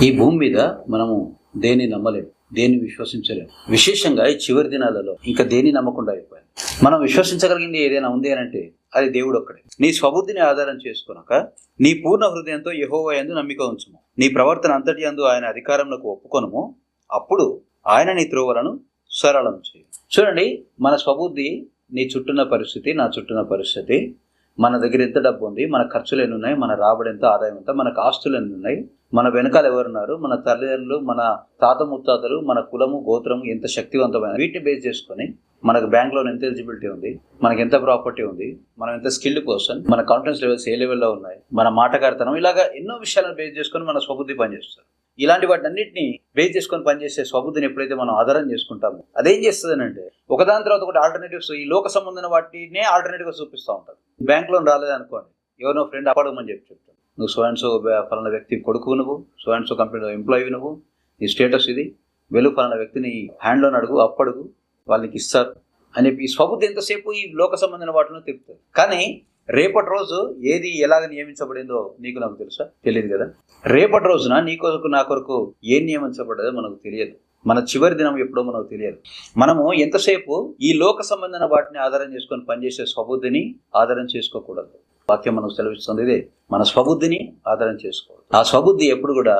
ఈ భూమి మీద మనము దేన్ని నమ్మలేము, దేన్ని విశ్వసించలేము. విశేషంగా ఈ చివరి దినాలలో ఇంకా దేన్ని నమ్మకుండా అయిపోయింది. మనం విశ్వసించగలిగింది ఏదైనా ఉంది అని అంటే అది దేవుడు ఒక్కడే. నీ స్వబుద్ధిని ఆధారం చేసుకున్నాక నీ పూర్ణ హృదయంతో యెహోవా యందు నమ్మిక ఉంచుము. నీ ప్రవర్తన అంతటి యందు ఆయన అధికారంలో ఒప్పుకొనుము. అప్పుడు ఆయన నీ త్రోవలను సరళం చేయి. చూడండి, మన స్వబుద్ధి, నీ చుట్టూన్న పరిస్థితి, నా చుట్టూన్న పరిస్థితి, మన దగ్గర ఎంత డబ్బు ఉంది, మన ఖర్చులు ఎన్ని ఉన్నాయి, మన రాబడి ఎంత, ఆదాయం ఎంత, మనకు ఆస్తులు ఎన్ని ఉన్నాయి, మన వెనకాల ఎవరున్నారు, మన తల్లిదండ్రులు, మన తాత ముత్తాతలు, మన కులము గోత్రము ఎంత శక్తివంతమైన, వీటిని బేస్ చేసుకొని మనకు బ్యాంక్ లోన్ ఎంత ఎలిజిబిలిటీ ఉంది, మనకి ఎంత ప్రాపర్టీ ఉంది, మనం ఎంత స్కిల్డ్ పర్సన్, మన కాన్ఫిడెన్స్ లెవెల్స్ ఏ లెవెల్లో ఉన్నాయి, మన మాటకారితనం, ఇలాగా ఎన్నో విషయాలను బేస్ చేసుకొని మన స్వబుద్ధి పనిచేస్తారు. ఇలాంటి వాటిని అన్నింటినీ బేస్ చేసుకొని పనిచేసే స్వబుద్ధిని ఎప్పుడైతే మనం ఆధారం చేసుకుంటామో అదేం చేస్తుంది అంటే ఒకదాని తర్వాత ఒకటి ఆల్టర్నేటివ్స్, ఈ లోక సంబంధమైన వాటినే ఆల్టర్నేటివ్గా చూపిస్తూ ఉంటారు. బ్యాంక్ లోన్ రాలేదనుకోండి, ఎవరినో ఫ్రెండ్ అప్పడమని చెప్తాను, నువ్వు సో అండ్ సో ఫలానా వ్యక్తి కొడుకు, నువ్వు సో అండ్ సో కంపెనీలో ఎంప్లాయీ, నువ్వు నీ స్టేటస్ ఇది, వెళ్ళు ఫలానా వ్యక్తిని హ్యాండ్ లోన్ అడుగు, అప్పడుగు, వాళ్ళకి ఇస్తారు అని చెప్పి ఈ స్వబుద్ధి ఎంతసేపు ఈ లోక సంబంధమైన వాటిలో తిప్పుతుంది. కానీ రేపటి రోజు ఏది ఎలాగ నియమించబడిందో నీకు నాకు తెలుసా? తెలియదు కదా. రేపటి రోజున నీ కొరకు నా కొరకు ఏం నియమించబడ్డదో మనకు తెలియదు. మన చివరి దినం ఎప్పుడో మనకు తెలియదు. మనము ఎంతసేపు ఈ లోక సంబంధమైన వాటిని ఆధారం చేసుకొని పనిచేసే స్వబుద్ధిని ఆధారం చేసుకోకూడదు. వాక్యం మనకు సెలవిస్తుంది ఇదే, మన స్వబుద్ధిని ఆధారం చేసుకోవాలి. ఆ స్వబుద్ధి ఎప్పుడు కూడా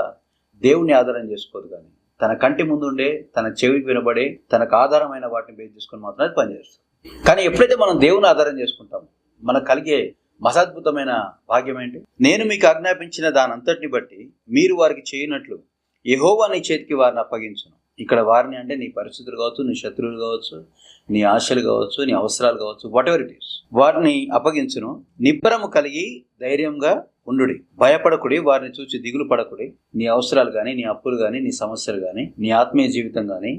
దేవుని ఆధారం చేసుకోదు, కానీ తన కంటి ముందుండే, తన చెవికి వినబడే, తనకు ఆధారమైన వాటిని బేస్ చేసుకొని మాత్రమే పనిచేస్తుంది. కానీ ఎప్పుడైతే మనం దేవుని ఆధారం చేసుకుంటామో మనకు కలిగే మహాద్భుతమైన భాగ్యం ఏంటి? నేను మీకు ఆజ్ఞాపించిన దానంతటిని బట్టి మీరు వారికి చేయనట్లు యెహోవా నీ చేతికి వారిని అప్పగించును. ఇక్కడ వారిని అంటే నీ పరిస్థితులు కావచ్చు, నీ శత్రువులు కావచ్చు, నీ ఆశలు కావచ్చు, నీ అవసరాలు కావచ్చు, వాట్ ఎవర్ ఇట్ ఈస్, వారిని అప్పగించును. నిబ్బరము కలిగి ధైర్యంగా ఉండుడి, భయపడకుడి, వారిని చూసి దిగులు పడకుడి. నీ అవసరాలు కానీ, నీ అప్పులు కానీ, నీ సమస్యలు కానీ, నీ ఆత్మీయ జీవితం కానీ,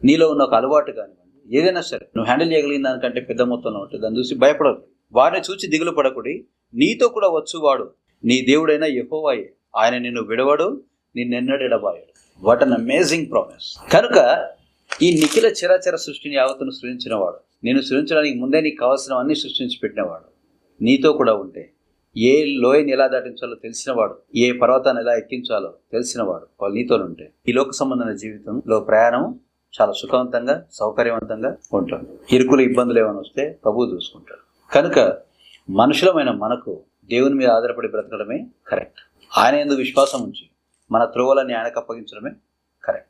నీలో ఉన్న ఒక అలవాటు కానివ్వండి, ఏదైనా సరే నువ్వు హ్యాండిల్ చేయగలిగిన దానికంటే పెద్ద మొత్తంలో ఉంటుంది, దాన్ని చూసి భయపడకు. వారిని చూచి దిగులు పడకుడి, నీతో కూడా వచ్చువాడు నీ దేవుడైన యెహోవాయే, ఆయన నిన్ను విడవడు, నిన్నెన్నడూ ఎడబాయడు. What an amazing promise. కనుక ఈ నిఖిల చరాచర సృష్టిని యావత్తును సృజించిన వాడు, నేను సృజించడానికి ముందే నీకు కావాల్సినవన్నీ సృష్టించి పెట్టినవాడు, నీతో కూడా ఉంటే ఏ లోయని ఎలా దాటించాలో తెలిసినవాడు, ఏ పర్వతాన్ని ఎలా ఎక్కించాలో తెలిసినవాడు, వాళ్ళు నీతో ఉంటే ఈ లోక సంబంధమైన జీవితంలో ప్రయాణం చాలా సుఖవంతంగా, సౌకర్యవంతంగా ఉంటుంది. ఇరుకులు, ఇబ్బందులు ఏమైనా వస్తే ప్రభువు చూసుకుంటాడు. కనుక మనుషులమైన మనకు దేవుని మీద ఆధారపడి బ్రతకడమే కరెక్ట్. ఆయన యందు విశ్వాసం ఉంచి మన త్రోవలని ఆయనకు అప్పగించడమే కరెక్ట్.